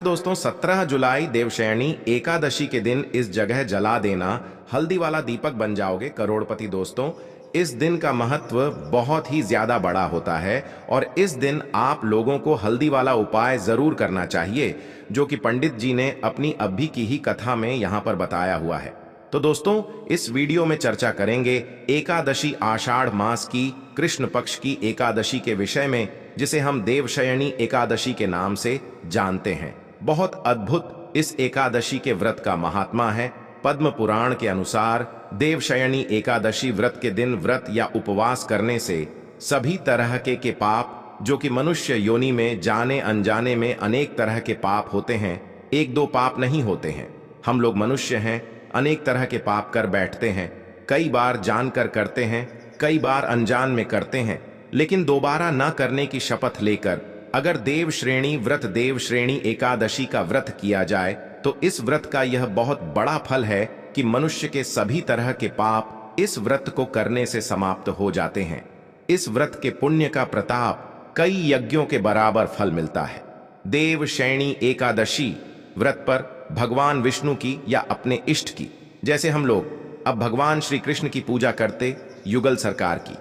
दोस्तों 17 जुलाई देवशयनी एकादशी के दिन इस जगह जला देना हल्दी वाला दीपक बन जाओगे करोड़पति। दोस्तों इस दिन का महत्व बहुत ही ज्यादा बड़ा होता है और इस दिन आप लोगों को हल्दी वाला उपाय जरूर करना चाहिए जो कि पंडित जी ने अपनी अभी की ही कथा में यहाँ पर बताया हुआ है। तो दोस्तों इस वीडियो में चर्चा करेंगे एकादशी आषाढ़ मास की कृष्ण पक्ष की एकादशी के विषय में, जिसे हम देवशयनी एकादशी के नाम से जानते हैं। बहुत अद्भुत इस एकादशी के व्रत का महात्मा है। पद्म पुराण के अनुसार देवशयनी एकादशी व्रत के दिन व्रत या उपवास करने से सभी तरह के पाप जो कि मनुष्य योनि में जाने अनजाने में अनेक तरह के पाप होते हैं, एक दो पाप नहीं होते हैं। हम लोग मनुष्य हैं, अनेक तरह के पाप कर बैठते हैं। कई बार जानकर करते हैं, कई बार अनजान में करते हैं, लेकिन दोबारा न करने की शपथ लेकर अगर देव श्रेणी व्रत देव श्रेणी एकादशी का व्रत किया जाए तो इस व्रत का यह बहुत बड़ा फल है कि मनुष्य के सभी तरह के पाप इस व्रत को करने से समाप्त हो जाते हैं। इस व्रत के पुण्य का प्रताप कई यज्ञों के बराबर फल मिलता है। देव श्रेणी एकादशी व्रत पर भगवान विष्णु की या अपने इष्ट की, जैसे हम लोग अब भगवान श्री कृष्ण की पूजा करते युगल सरकार की,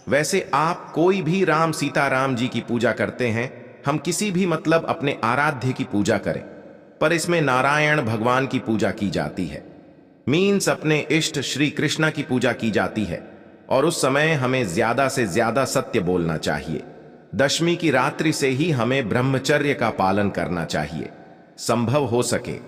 वैसे आप कोई भी राम सीताराम जी की पूजा करते हैं। हम किसी भी मतलब अपने आराध्य की पूजा करें, पर इसमें नारायण भगवान की पूजा की जाती है। मीन्स अपने इष्ट श्री कृष्णा की पूजा की जाती है और उस समय हमें ज्यादा से ज्यादा सत्य बोलना चाहिए। दशमी की रात्रि से ही हमें ब्रह्मचर्य का पालन करना चाहिए। संभव हो सके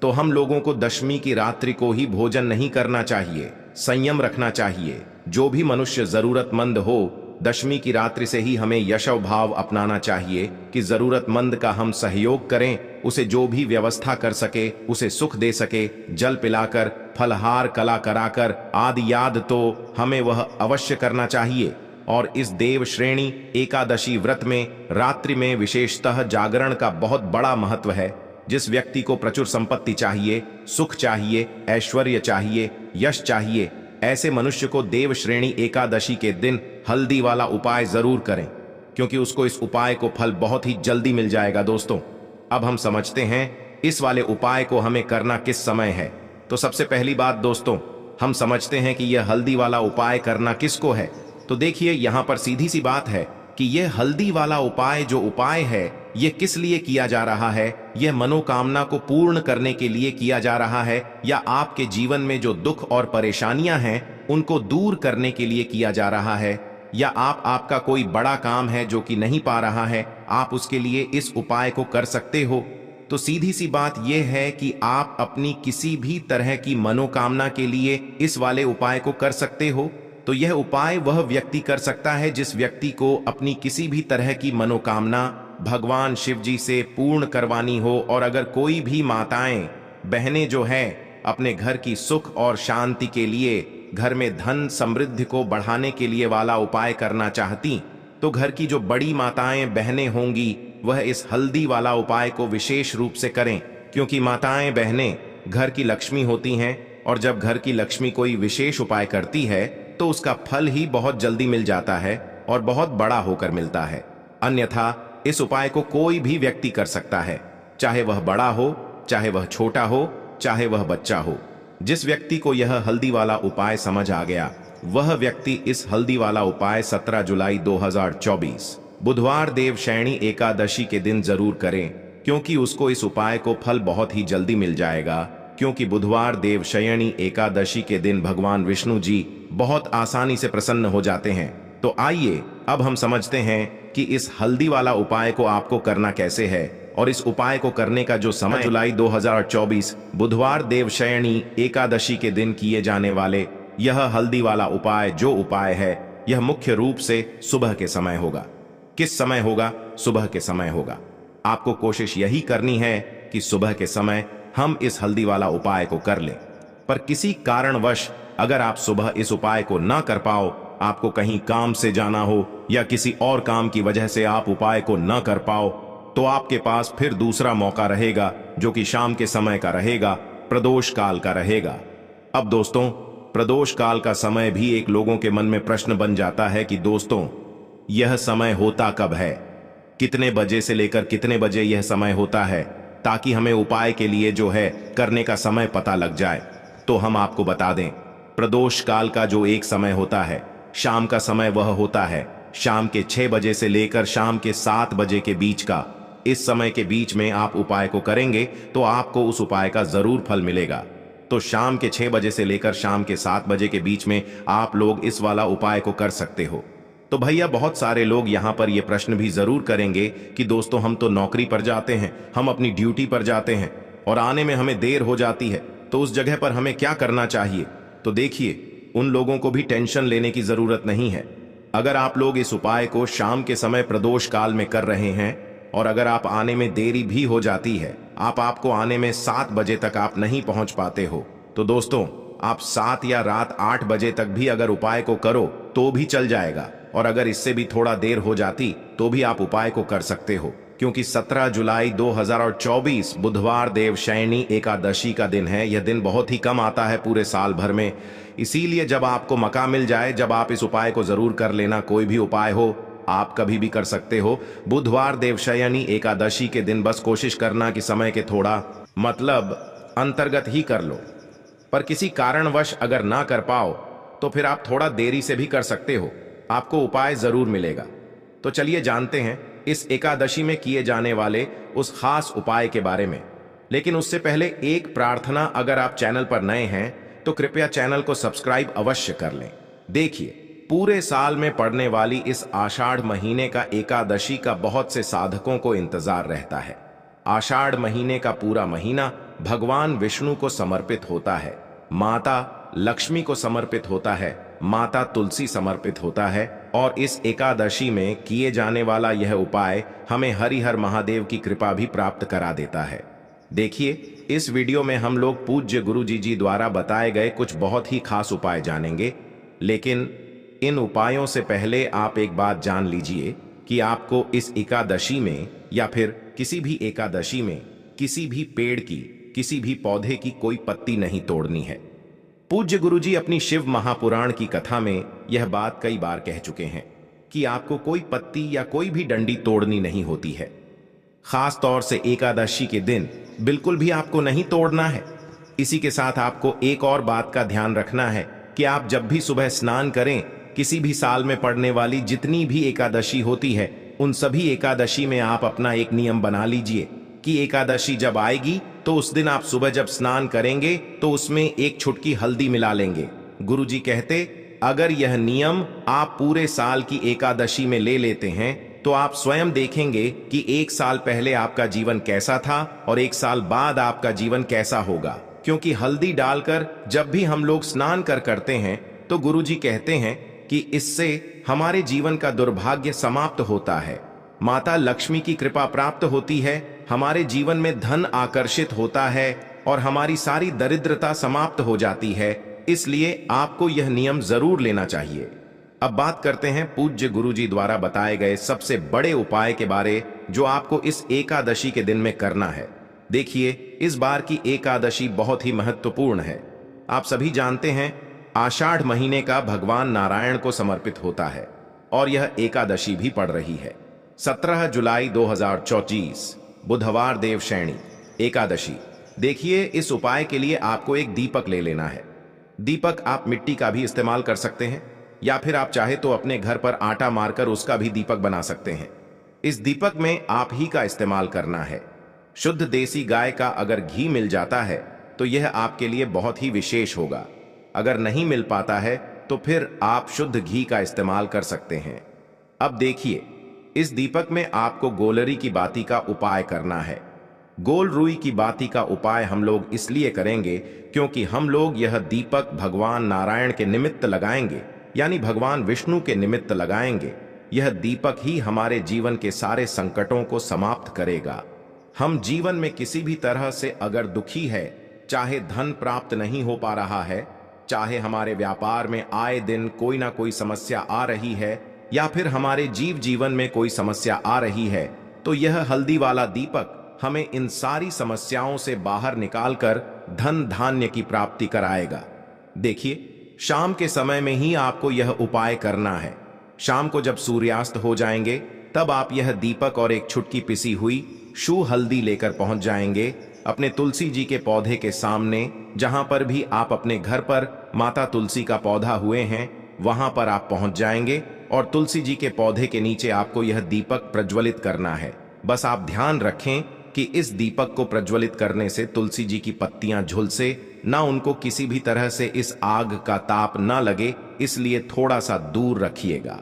तो हम लोगों को दशमी की रात्रि को ही भोजन नहीं करना चाहिए, संयम रखना चाहिए। जो भी मनुष्य जरूरतमंद हो, दशमी की रात्रि से ही हमें यशव भाव अपनाना चाहिए कि जरूरतमंद का हम सहयोग करें, उसे जो भी व्यवस्था कर सके उसे सुख दे सके, जल पिलाकर फलहार कला कराकर आदि याद तो हमें वह अवश्य करना चाहिए। और इस देव श्रेणी एकादशी व्रत में रात्रि में विशेषतः जागरण का बहुत बड़ा महत्व है। जिस व्यक्ति को प्रचुर संपत्ति चाहिए, सुख चाहिए, ऐश्वर्य चाहिए, यश चाहिए, ऐसे मनुष्य को देव श्रेणी एकादशी के दिन हल्दी वाला उपाय जरूर करें, क्योंकि उसको इस उपाय को फल बहुत ही जल्दी मिल जाएगा। दोस्तों अब हम समझते हैं इस वाले उपाय को हमें करना किस समय है। तो सबसे पहली बात दोस्तों, हम समझते हैं कि यह हल्दी वाला उपाय करना किसको है। तो देखिए यहाँ पर सीधी सी बात है कि यह हल्दी वाला उपाय जो उपाय है यह किस लिए किया जा रहा है। यह मनोकामना को पूर्ण करने के लिए किया जा रहा है, या आपके जीवन में जो दुख और परेशानियां हैं उनको दूर करने के लिए किया जा रहा है, या आपका कोई बड़ा काम है जो कि नहीं पा रहा है, आप उसके लिए इस उपाय को कर सकते हो। तो सीधी सी बात यह है कि आप अपनी किसी भी तरह की मनोकामना के लिए इस वाले उपाय को कर सकते हो। तो यह उपाय वह व्यक्ति कर सकता है जिस व्यक्ति को अपनी किसी भी तरह की मनोकामना भगवान शिव जी से पूर्ण करवानी हो। और अगर कोई भी माताएं बहनें जो हैं अपने घर की सुख और शांति के लिए, घर में धन समृद्धि को बढ़ाने के लिए वाला उपाय करना चाहती, तो घर की जो बड़ी माताएं बहनें होंगी वह इस हल्दी वाला उपाय को विशेष रूप से करें, क्योंकि माताएं बहनें घर की लक्ष्मी होती हैं और जब घर की लक्ष्मी कोई विशेष उपाय करती है तो उसका फल ही बहुत जल्दी मिल जाता है और बहुत बड़ा होकर मिलता है। अन्यथा इस उपाय को कोई भी व्यक्ति कर सकता है, चाहे वह बड़ा हो, चाहे वह छोटा हो, चाहे वह बच्चा हो। जिस व्यक्ति को यह हल्दी वाला उपाय समझ आ गया वह व्यक्ति इस हल्दी वाला उपाय 17 जुलाई 2024 बुधवार देवशयनी एकादशी के दिन जरूर करें, क्योंकि उसको इस उपाय को फल बहुत ही जल्दी मिल जाएगा। क्योंकि बुधवार देवशयनी एकादशी के दिन भगवान विष्णु जी बहुत आसानी से प्रसन्न हो जाते हैं। तो आइए अब हम समझते हैं कि इस हल्दी वाला उपाय को आपको करना कैसे है, और इस उपाय को करने का जो समय जुलाई 2024 बुधवार देवशयनी एकादशी के दिन किए जाने वाले यह हल्दी वाला उपाय जो उपाय है यह मुख्य रूप से सुबह के समय होगा। किस समय होगा? सुबह के समय होगा। आपको कोशिश यही करनी है कि सुबह के समय हम इस हल्दी वाला उपाय को कर लें। पर किसी कारणवश अगर आप सुबह इस उपाय को ना कर पाओ, आपको कहीं काम से जाना हो या किसी और काम की वजह से आप उपाय को ना कर पाओ, तो आपके पास फिर दूसरा मौका रहेगा जो कि शाम के समय का रहेगा, प्रदोष काल का रहेगा। अब दोस्तों प्रदोष काल का समय भी एक लोगों के मन में प्रश्न बन जाता है कि दोस्तों यह समय होता कब है, कितने बजे से लेकर कितने बजे यह समय होता है। ताकि हमें उपाय के लिए जो है करने का समय पता लग जाए। तो हम आपको बता दें, प्रदोष काल का जो एक समय होता है, शाम का समय, वह होता है शाम के 6 बजे से लेकर शाम के 7 बजे के बीच का। इस समय के बीच में आप उपाय को करेंगे तो आपको उस उपाय का जरूर फल मिलेगा। तो शाम के 6 बजे से लेकर शाम के 7 बजे के बीच में आप लोग इस वाला उपाय को कर सकते हो। तो भैया बहुत सारे लोग यहाँ पर ये प्रश्न भी जरूर करेंगे कि दोस्तों हम तो नौकरी पर जाते हैं, हम अपनी ड्यूटी पर जाते हैं और आने में हमें देर हो जाती है, तो उस जगह पर हमें क्या करना चाहिए। तो देखिए, उन लोगों को भी टेंशन लेने की जरूरत नहीं है। अगर आप लोग इस उपाय को शाम के समय प्रदोष काल में कर रहे हैं और अगर आप आने में देरी भी हो जाती है, आपको आने में 7 बजे तक आप नहीं पहुंच पाते हो, तो दोस्तों आप 7 या रात 8 बजे तक भी अगर उपाय को करो तो भी चल जाएगा। और अगर इससे भी थोड़ा देर हो जाती तो भी आप उपाय को कर सकते हो, क्योंकि 17 जुलाई 2024 बुधवार देवशयनी एकादशी का दिन है। यह दिन बहुत ही कम आता है पूरे साल भर में, इसीलिए जब आपको मौका मिल जाए, जब आप इस उपाय को जरूर कर लेना। कोई भी उपाय हो आप कभी भी कर सकते हो। बुधवार देवशयनी एकादशी के दिन बस कोशिश करना कि समय के थोड़ा मतलब अंतर्गत ही कर लो, पर किसी कारणवश अगर ना कर पाओ तो फिर आप थोड़ा देरी से भी कर सकते हो, आपको उपाय जरूर मिलेगा। तो चलिए जानते हैं इस एकादशी में किए जाने वाले उस खास उपाय के बारे में। लेकिन उससे पहले एक प्रार्थना, अगर आप चैनल पर नए हैं तो कृपया चैनल को सब्सक्राइब अवश्य कर लें। देखिए, पूरे साल में पड़ने वाली इस आषाढ़ महीने का एकादशी का बहुत से साधकों को इंतजार रहता है। आषाढ़ महीने का पूरा महीना भगवान विष्णु को समर्पित होता है, माता लक्ष्मी को समर्पित होता है, माता तुलसी समर्पित होता है। और इस एकादशी में किए जाने वाला यह उपाय हमें हरिहर महादेव की कृपा भी प्राप्त करा देता है। देखिए, इस वीडियो में हम लोग पूज्य गुरुजी जी द्वारा बताए गए कुछ बहुत ही खास उपाय जानेंगे। लेकिन इन उपायों से पहले आप एक बात जान लीजिए कि आपको इस एकादशी में या फिर किसी भी एकादशी में किसी भी पेड़ की, किसी भी पौधे की कोई पत्ती नहीं तोड़नी है। पूज्य गुरुजी अपनी शिव महापुराण की कथा में यह बात कई बार कह चुके हैं कि आपको कोई पत्ती या कोई भी डंडी तोड़नी नहीं होती है। खास तौर से एकादशी के दिन बिल्कुल भी आपको नहीं तोड़ना है। इसी के साथ आपको एक और बात का ध्यान रखना है कि आप जब भी सुबह स्नान करें, किसी भी साल में पड़ने वाली जितनी भी एकादशी होती है, उन सभी एकादशी में आप अपना एक नियम बना लीजिए कि एकादशी जब आएगी तो उस दिन आप सुबह जब स्नान करेंगे तो उसमें एक चुटकी हल्दी मिला लेंगे। गुरुजी कहते, अगर यह नियम आप पूरे साल की एकादशी में ले लेते हैं तो आप स्वयं देखेंगे कि एक साल पहले आपका जीवन कैसा था और एक साल बाद आपका जीवन कैसा होगा। क्योंकि हल्दी डालकर जब भी हम लोग स्नान करते हैं तो गुरुजी कहते हैं कि इससे हमारे जीवन का दुर्भाग्य समाप्त होता है, माता लक्ष्मी की कृपा प्राप्त होती है, हमारे जीवन में धन आकर्षित होता है और हमारी सारी दरिद्रता समाप्त हो जाती है। इसलिए आपको यह नियम जरूर लेना चाहिए। अब बात करते हैं पूज्य गुरुजी द्वारा बताए गए सबसे बड़े उपाय के बारे, जो आपको इस एकादशी के दिन में करना है। देखिए, इस बार की एकादशी बहुत ही महत्वपूर्ण है। आप सभी जानते हैं आषाढ़ महीने का भगवान नारायण को समर्पित होता है और यह एकादशी भी पड़ रही है। 17 जुलाई 2024 बुधवार देवशयनी एकादशी। देखिए, इस उपाय के लिए आपको एक दीपक ले लेना है। दीपक आप मिट्टी का भी इस्तेमाल कर सकते हैं या फिर आप चाहे तो अपने घर पर आटा मारकर उसका भी दीपक बना सकते हैं। इस दीपक में आप ही का इस्तेमाल करना है। शुद्ध देसी गाय का अगर घी मिल जाता है तो यह आपके लिए बहुत ही विशेष होगा। अगर नहीं मिल पाता है तो फिर आप शुद्ध घी का इस्तेमाल कर सकते हैं। अब देखिए, इस दीपक में आपको गोलरी की बाती का उपाय करना है। गोल रुई की बाती का उपाय हम लोग इसलिए करेंगे क्योंकि हम लोग यह दीपक भगवान नारायण के निमित्त लगाएंगे, यानी भगवान विष्णु के निमित्त लगाएंगे। यह दीपक ही हमारे जीवन के सारे संकटों को समाप्त करेगा। हम जीवन में किसी भी तरह से अगर दुखी है, चाहे धन प्राप्त नहीं हो पा रहा है, चाहे हमारे व्यापार में आए दिन कोई ना कोई समस्या आ रही है, या फिर हमारे जीवन में कोई समस्या आ रही है, तो यह हल्दी वाला दीपक हमें इन सारी समस्याओं से बाहर निकालकर धन धान्य की प्राप्ति कराएगा। देखिए, शाम के समय में ही आपको यह उपाय करना है। शाम को जब सूर्यास्त हो जाएंगे तब आप यह दीपक और एक छुटकी पिसी हुई शू हल्दी लेकर पहुंच जाएंगे अपने तुलसी जी के पौधे के सामने। जहां पर भी आप अपने घर पर माता तुलसी का पौधा हुए हैं वहां पर आप पहुंच जाएंगे और तुलसी जी के पौधे के नीचे आपको यह दीपक प्रज्वलित करना है। बस आप ध्यान रखें कि इस दीपक को प्रज्वलित करने से तुलसी जी की पत्तियां झुलसे ना, उनको किसी भी तरह से इस आग का ताप ना लगे, इसलिए थोड़ा सा दूर रखिएगा।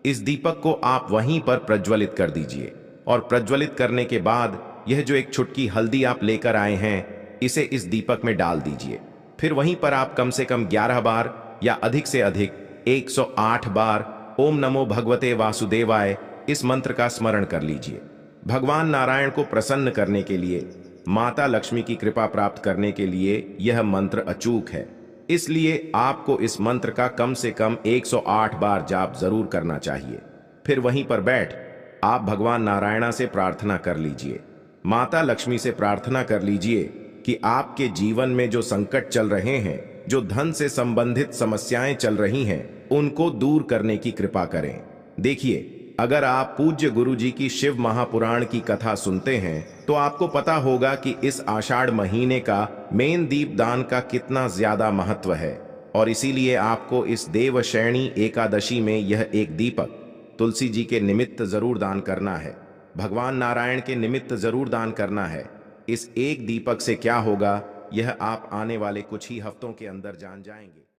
इस दीपक को आप वहीं पर प्रज्वलित कर दीजिए और प्रज्वलित करने के बाद यह जो एक चुटकी हल्दी आप लेकर आए हैं इसे इस दीपक में डाल दीजिए। फिर वहीं पर आप कम से कम 11 बार या अधिक से अधिक 108 बार ओम नमो भगवते वासुदेवाय इस मंत्र का स्मरण कर लीजिए। भगवान नारायण को प्रसन्न करने के लिए, माता लक्ष्मी की कृपा प्राप्त करने के लिए यह मंत्र अचूक है, इसलिए आपको इस मंत्र का कम से कम 108 बार जाप जरूर करना चाहिए। फिर वहीं पर बैठ आप भगवान नारायणा से प्रार्थना कर लीजिए, माता लक्ष्मी से प्रार्थना कर लीजिए कि आपके जीवन में जो संकट चल रहे हैं, जो धन से संबंधित समस्याएं चल रही हैं, उनको दूर करने की कृपा करें। देखिए, अगर आप पूज्य गुरु जी की शिव महापुराण की कथा सुनते हैं तो आपको पता होगा कि इस आषाढ़ महीने का मेन दीपदान का कितना ज्यादा महत्व है और इसीलिए आपको इस देवशयनी एकादशी में यह एक दीपक तुलसी जी के निमित्त जरूर दान करना है, भगवान नारायण के निमित्त जरूर दान करना है। इस एक दीपक से क्या होगा यह आप आने वाले कुछ ही हफ्तों के अंदर जान जाएंगे।